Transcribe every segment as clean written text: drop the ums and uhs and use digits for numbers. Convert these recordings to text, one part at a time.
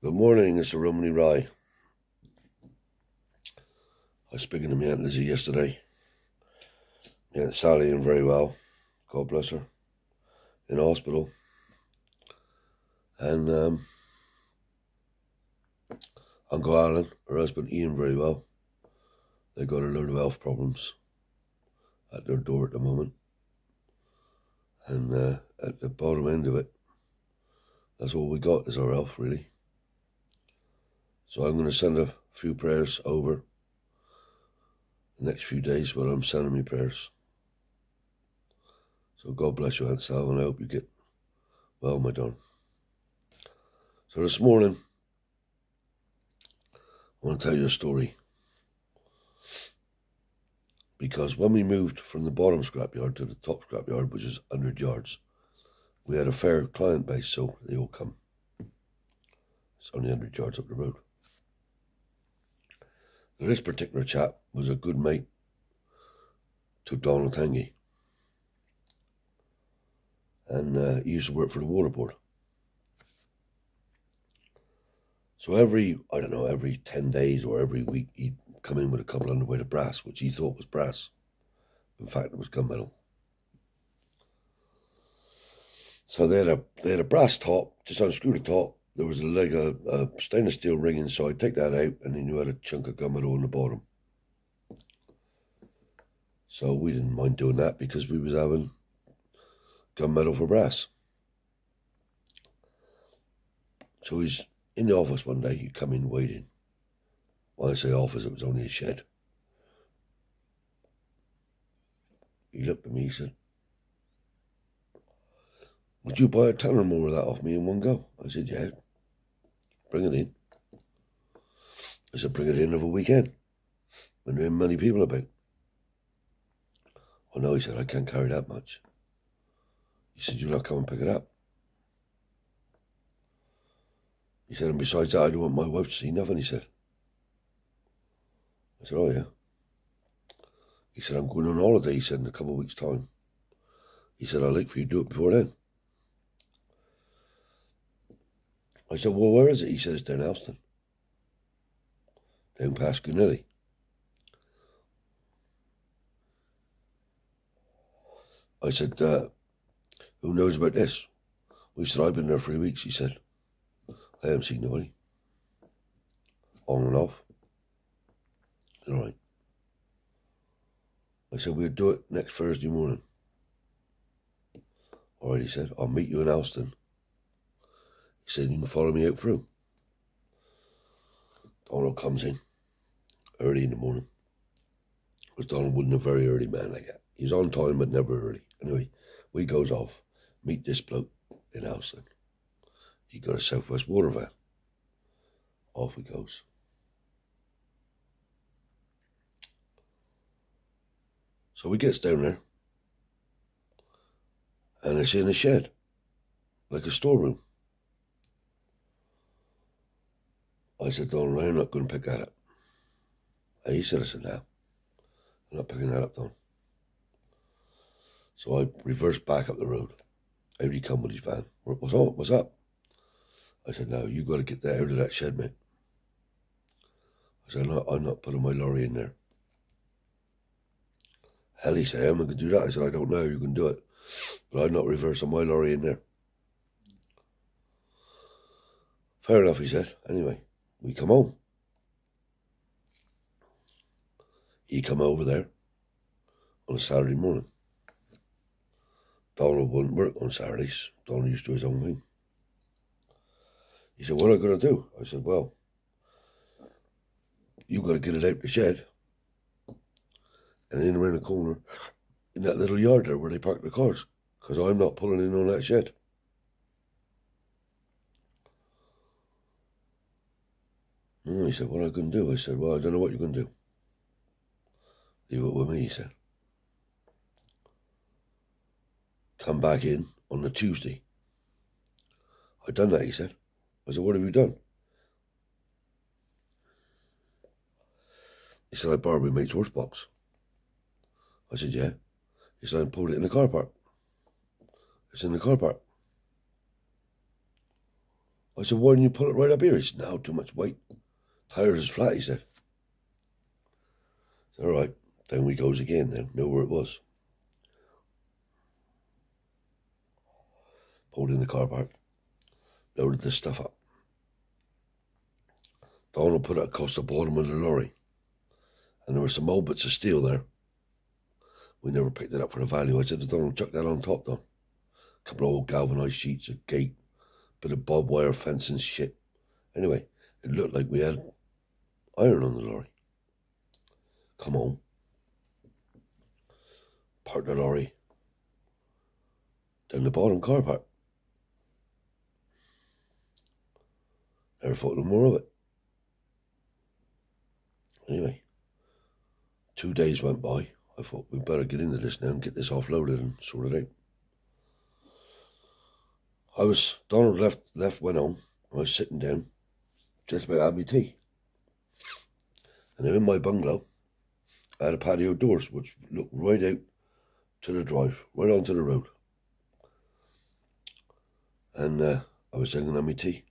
Good morning, it's the Romany Rye. I was speaking to my Aunt Lizzie yesterday. My Aunt Sally in very well, God bless her, in hospital. And Uncle Alan, her husband Ian, very well. They got a load of health problems at their door at the moment. And at the bottom end of it, that's all we got is our health, really. So I'm going to send a few prayers over the next few days while I'm sending me prayers. So God bless you, Aunt Sal, and I hope you get well, my darling. So this morning, I want to tell you a story. Because when we moved from the bottom scrapyard to the top scrapyard, which is 100 yards, we had a fair client base, so they all come. It's only 100 yards up the road. Now, this particular chap was a good mate to Donald Tangy. And he used to work for the water board. So every 10 days or every week, he'd come in with a couple hundredweight of brass, which he thought was brass. In fact, it was gunmetal. So they had a brass top, just unscrew the top. There was a stainless steel ring inside. Take that out, and then you had a chunk of gunmetal on the bottom. So we didn't mind doing that because we was having gunmetal for brass. So he's in the office one day. He come in waiting. When I say office, it was only a shed. He looked at me, he said, "Would you buy a ton or more of that off me in one go?" I said, "Yeah, bring it in." I said, "Bring it in over a weekend when there ain't many people about." "Oh no," he said, "I can't carry that much." He said, "You'll not come and pick it up." He said, "And besides that, I don't want my wife to see nothing," he said. I said, "Oh yeah." He said, "I'm going on holiday," he said, "in a couple of weeks' time." He said, "I'd like for you to do it before then." I said, "Well, where is it?" He said, "It's down Elston, down past Goonilly." I said, "Who knows about this?" He said, "I've been there 3 weeks," he said. "I haven't seen nobody. On and off." I said, "All right." I said, "We'll do it next Thursday morning." "All right," he said, "I'll meet you in Elston." He said, "You can follow me out through." Donald comes in early in the morning. Because Donald wasn't a very early man like that. He was on time, but never early. Anyway, we goes off, meet this bloke in Elston. He got a Southwest water van. Off he goes. So we gets down there, and it's in a shed, like a storeroom. I said, "Donald, I'm not going to pick that up." And he said, "No, I'm not picking that up, Don." So I reversed back up the road. Out he come with his van. "What's up?" I said, "No, you got to get that out of that shed, mate." I said, I'm not putting my lorry in there." "Hell," he said, "how am I going to do that?" I said, "I don't know how you can do it, but I'm not reversing my lorry in there." "Fair enough," he said. Anyway, we come home. He come over there on a Saturday morning. Donald wouldn't work on Saturdays. Donald used to do his own thing. He said, "What am I going to do?" I said, "Well, you got to get it out the shed and in around the corner in that little yard there where they park the cars, because I'm not pulling in on that shed." And he said, "What am I going to do?" I said, "Well, I don't know what you're going to do. Leave it with me," he said. "Come back in on the Tuesday." "I done that," he said. I said, "What have you done?" He said, "I borrowed my mate's horse box." I said, "Yeah." He said, "I pulled it in the car park." It's in the car park. I said, why didn't you pull it right up here? He said, no, too much weight. Tires is flat, he said. I said, all right, down we goes again then, knew where it was. Pulled in the car park, loaded this stuff up. Donald put it across the bottom of the lorry, and there were some old bits of steel there. We never picked it up for the value. I said to Donald, chuck that on top, Don. A couple of old galvanised sheets, a gate, bit of barbed wire fence and shit. Anyway, it looked like we had iron on the lorry. Come on. Park the lorry down the bottom car park. Never thought no more of it. Anyway, 2 days went by. I thought we'd better get into this now and get this offloaded and sorted out. Donald went home. I was sitting down, just about to have my tea. And in my bungalow, I had a patio doors which looked right out to the drive, right onto the road. And I was sitting on my tea.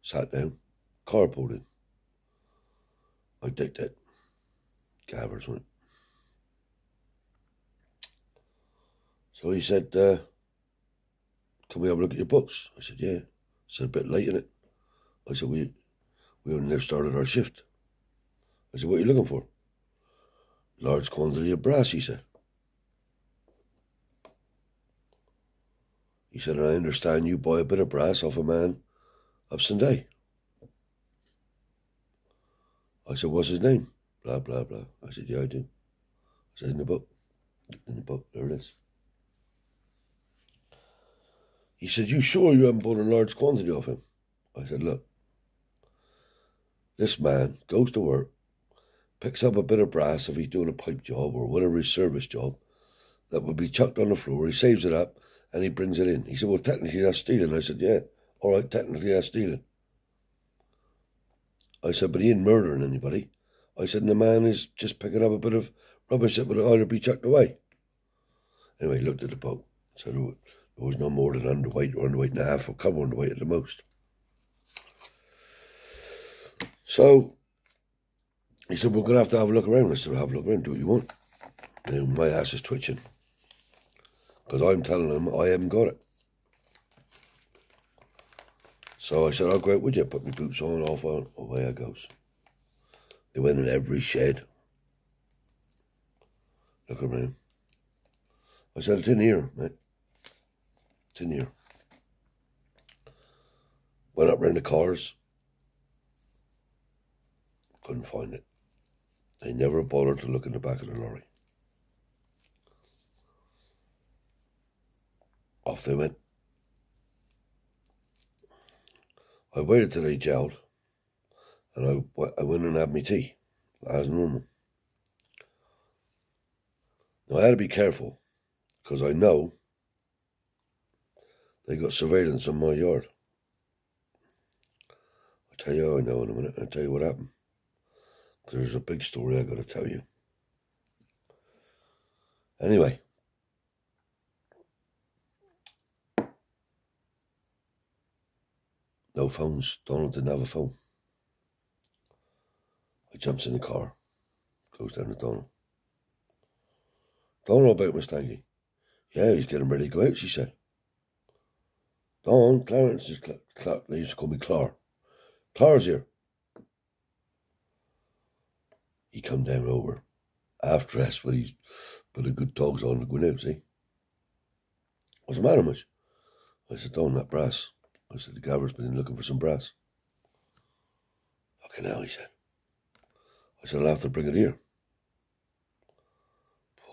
Sat down, car pulled in. I dicked it. Gabbers went. So he said, can we have a look at your books? I said, yeah. I said, a bit late, innit? I said, we only now started our shift. I said, what are you looking for? Large quantity of brass, he said. He said, and I understand you buy a bit of brass off a man up Sunday. I said, what's his name? Blah, blah, blah. I said, yeah, I do. I said, in the book. In the book, there it is. He said, you sure you haven't bought a large quantity off him? I said, look, this man goes to work, picks up a bit of brass if he's doing a pipe job or whatever his service job that would be chucked on the floor. He saves it up and he brings it in. He said, well, technically that's stealing. I said, yeah, all right, technically that's stealing. I said, but he ain't murdering anybody. I said, and the man is just picking up a bit of rubbish that would either be chucked away. Anyway, he looked at the boat. Said there was no more than underweight or underweight and a half or cover underweight at the most. So he said, we're going to have a look around. I said, have a look around, do what you want. Now my ass is twitching because I'm telling him I haven't got it. So I said, I'll go out with you, put my boots on, off on, away I goes. They went in every shed. Look around. I said, it's in here, mate. It's in here. Went up round the cars. Couldn't find it. They never bothered to look in the back of the lorry. Off they went. I waited till they gelled, and I went and had my tea, as normal. Now, I had to be careful, because I know they got surveillance on my yard. I'll tell you how I know in a minute. I'll tell you what happened. Because there's a big story I got to tell you. Anyway. No phones. Donald didn't have a phone. I jumps in the car. Goes down to Donald. Donald about Mustangy. Yeah, he's getting ready to go out, she said. Don, Clarence is Clark. They used to call me Clar. Clar's here. He come down over, half dressed with his bit of good togs on to go out, see? What's the matter, much? I said, Don, that brass. I said, the gabber's been looking for some brass. Fucking hell, he said. I said, I'll have to bring it here.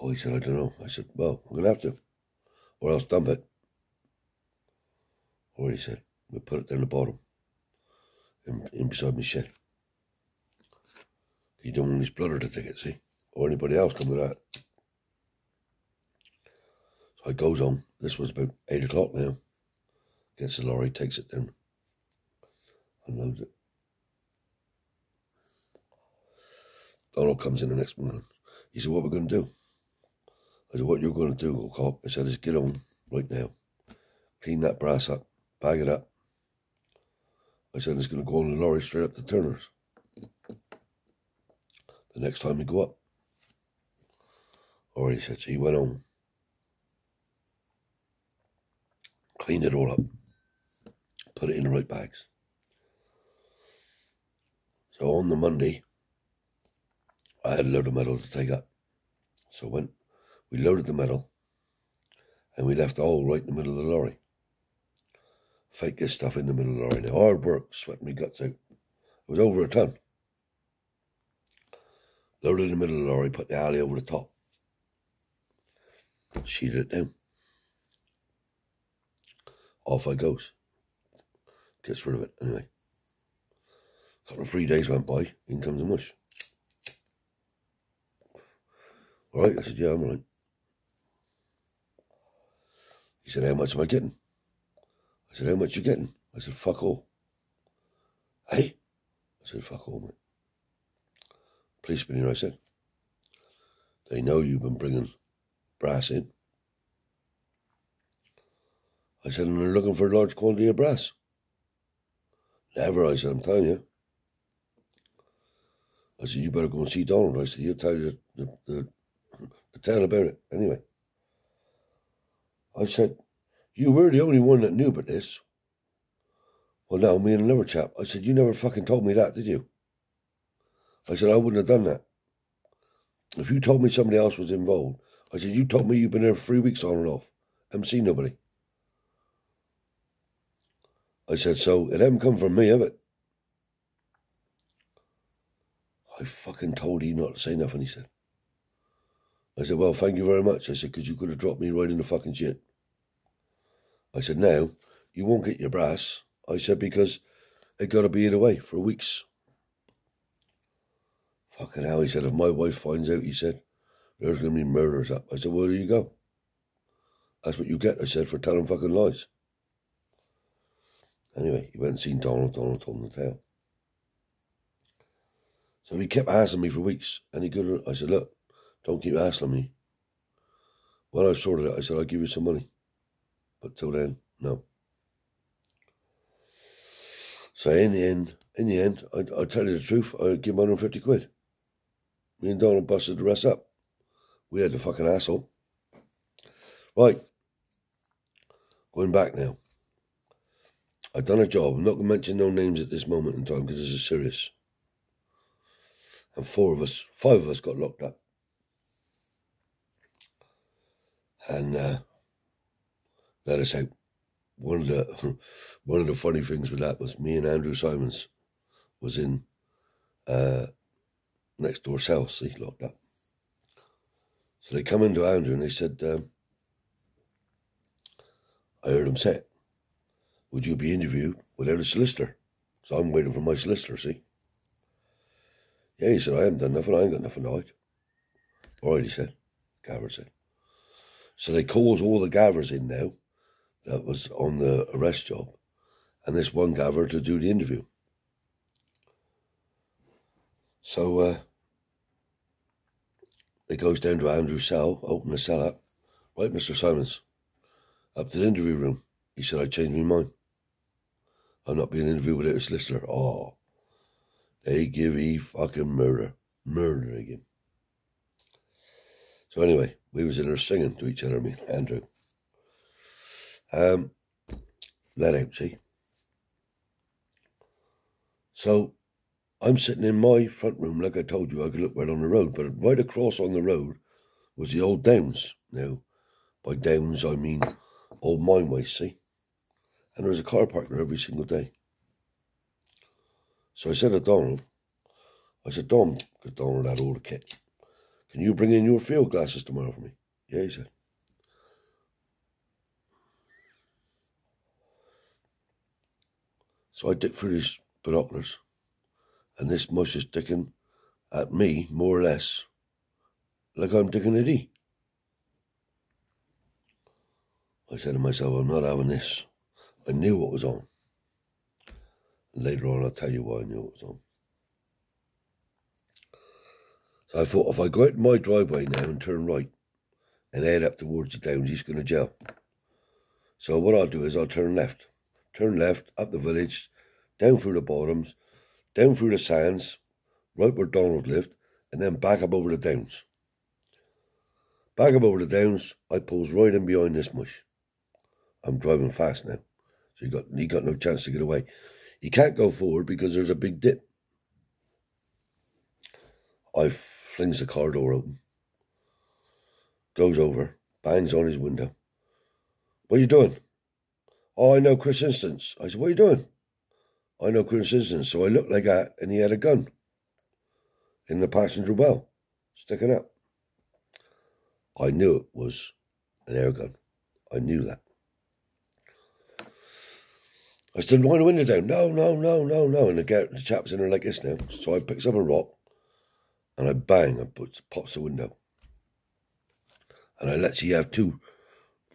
Oh, he said, I don't know. I said, well, I'm going to have to. Or else dump it. Or he said, we'll put it down the bottom. In beside my shed. He don't want his brother to take it, see? Or anybody else come to that. So I goes on. This was about 8 o'clock now. Gets the lorry, takes it down. Unloads it. Donald comes in the next morning. He said, what are we going to do? I said, what you're going to do, old cock? I said, is get on right now. Clean that brass up. Bag it up. said, it's going to go on the lorry straight up to Turner's. The next time we go up. All right, he said. So he went home. Cleaned it all up. Put it in the right bags. So on the Monday, I had a load of metal to take up. So we loaded the metal and we left the hole right in the middle of the lorry. Fake this stuff in the middle of the lorry. Now, hard work, sweating me guts out. It was over a ton. Loaded in the middle of the lorry, put the alley over the top. Sheeted it down. Off I goes. Gets rid of it anyway. A couple of 3 days went by, in comes the mush. All right, I said, yeah, I'm all right. He said, how much am I getting? I said, how much you getting? I said, fuck all. Hey? I said, fuck all, mate. Policeman here, I said. They know you've been bringing brass in. I said, and they're looking for a large quantity of brass. Never, I said, I'm telling you. I said, you better go and see Donald. I said, he'll tell you the tale about it. Anyway. I said, you were the only one that knew about this. Well, no, me and another chap. I said, you never fucking told me that, did you? I said, I wouldn't have done that. If you told me somebody else was involved, I said, you told me you've been there for 3 weeks on and off. Haven't seen nobody. I said, so it hasn't come from me, have it? I fucking told you not to say nothing, he said. I said, well, thank you very much. I said, because you could have dropped me right in the fucking shit. I said, now, you won't get your brass. I said, because it got to be in away for weeks. Fucking hell, he said, if my wife finds out, he said, there's going to be murders up. I said, well, there you go. That's what you get, I said, for telling fucking lies. Anyway, he went and seen Donald. Donald told him the tale. So he kept asking me for weeks. And he could. I said, look, don't keep asking me. When I've sorted it, I said, I'll give you some money. But till then, no. So in the end, I tell you the truth, I give him 150 quid. Me and Donald busted the rest up. We had the fucking asshole. Right. Going back now. I've done a job. I'm not going to mention no names at this moment in time because this is serious. And 5 of us got locked up. And let us out. One of the funny things with that was me and Andrew Simons was in next door cell, see, locked up. So they come into Andrew and they said, I heard him say, would you be interviewed without a solicitor? So I'm waiting for my solicitor, see. Yeah, he said, I haven't done nothing, I ain't got nothing to hide. All right, he said, Gavver said. So they calls all the Gavvers in now that was on the arrest job, and this one Gavver to do the interview. So it goes down to Andrew's cell, open the cell up. Right, Mr. Simons, up to the interview room. He said, I changed my mind. I'm not being interviewed without a solicitor. Oh, they give E fucking murder again. So anyway, we was in there singing to each other, me and Andrew. Let out, see. So I'm sitting in my front room, like I told you, I could look right on the road, but right across on the road was the old Downs. Now, by Downs, I mean old mine waste, see? And there was a car parked there every single day. So I said to Donald, because Donald had all the kit, can you bring in your field glasses tomorrow for me? Yeah, he said. So I dipped through these binoculars, and this mush is sticking at me, more or less, like I'm digging at E. I said to myself, I'm not having this. I knew what was on. And later on, I'll tell you why I knew what was on. So I thought, if I go out in my driveway now and turn right and head up towards the Downs, he's going to jail. So what I'll do is I'll turn left up the village, down through the bottoms, down through the sands, right where Donald lived, and then back up over the downs. Back up over the downs, I pulls right in behind this mush. I'm driving fast now, so he got no chance to get away. He can't go forward because there's a big dip. I flings the car door open, goes over, bangs on his window. What are you doing? Oh, I know Chris Instance. I said, what are you doing? I know Chris Instance. So I looked like that, and he had a gun in the passenger well, sticking up. I knew it was an air gun. I knew that. I said, wind the window down. No. And the chap's in there like this now. So I picks up a rock, and I bang, and pops the window. And I lets you have 2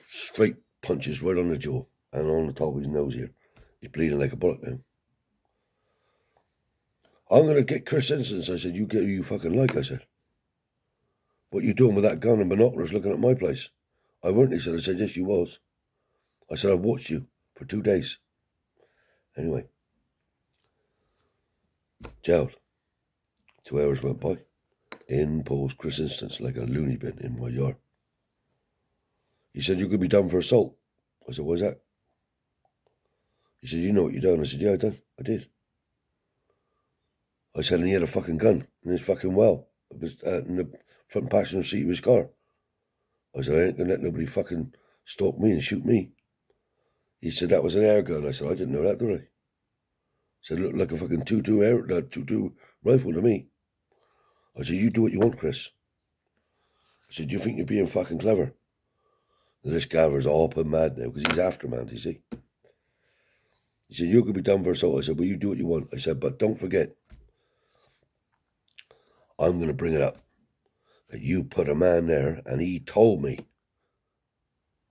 straight punches right on the jaw and on the top of his nose here. He's bleeding like a bullet now. I'm going to get Chris Instance. I said, you get who you fucking like, I said. What you doing with that gun and binoculars looking at my place? I weren't, he said. I said, yes, you was. I said, I've watched you for 2 days. Anyway. Jailed. 2 hours went by. In pulls Chris Instance like a loony bin in my yard. He said, you could be done for assault. I said, what's that? He said, you know what you done? I said, yeah, I done. I did. I said, and he had a fucking gun in his fucking well. It was in the front passenger seat of his car. I said, I ain't going to let nobody fucking stalk me and shoot me. He said, that was an air gun. I said, I didn't know that, did I? He said, it looked like a fucking 2.2 rifle to me. I said, you do what you want, Chris. I said, you think you're being fucking clever? And this Gaver's all up and mad now because he's after man, you see. He said, you could be done for assault. I said, well, you do what you want. I said, but don't forget, I'm going to bring it up that you put a man there and he told me.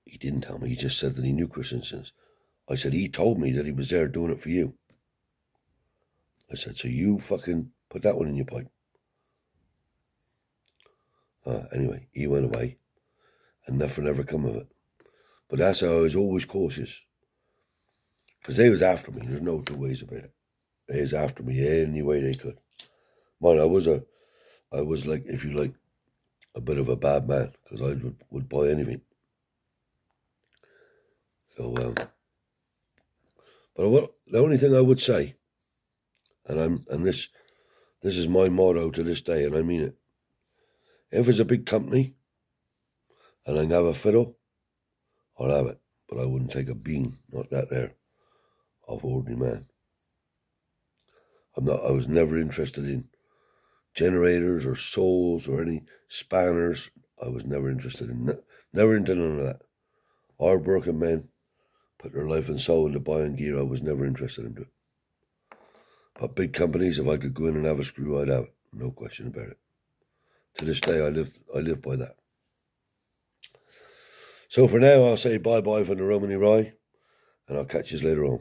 He didn't tell me. He just said that he knew Chris Instance. I said, he told me that he was there doing it for you. I said, so you fucking put that one in your pipe. Anyway, he went away and nothing ever come of it. But that's how I was always cautious. Because they was after me. There's no 2 ways about it. They was after me any way they could. Man, I was like, if you like, a bit of a bad man. Because I would buy anything. So, but the only thing I would say, and this is my motto to this day, and I mean it. If it's a big company, and I can have a fiddle, I'll have it. But I wouldn't take a bean, not that there, of ordinary man. I was never interested in generators or saws or any spanners. I was never interested in, never into none of that. Hard working men put their life and soul into buying gear. I was never interested in it. But big companies, if I could go in and have a screw, I'd have it. No question about it. To this day, I live by that. So for now, I'll say bye-bye from the Romany Rye, and I'll catch you later on.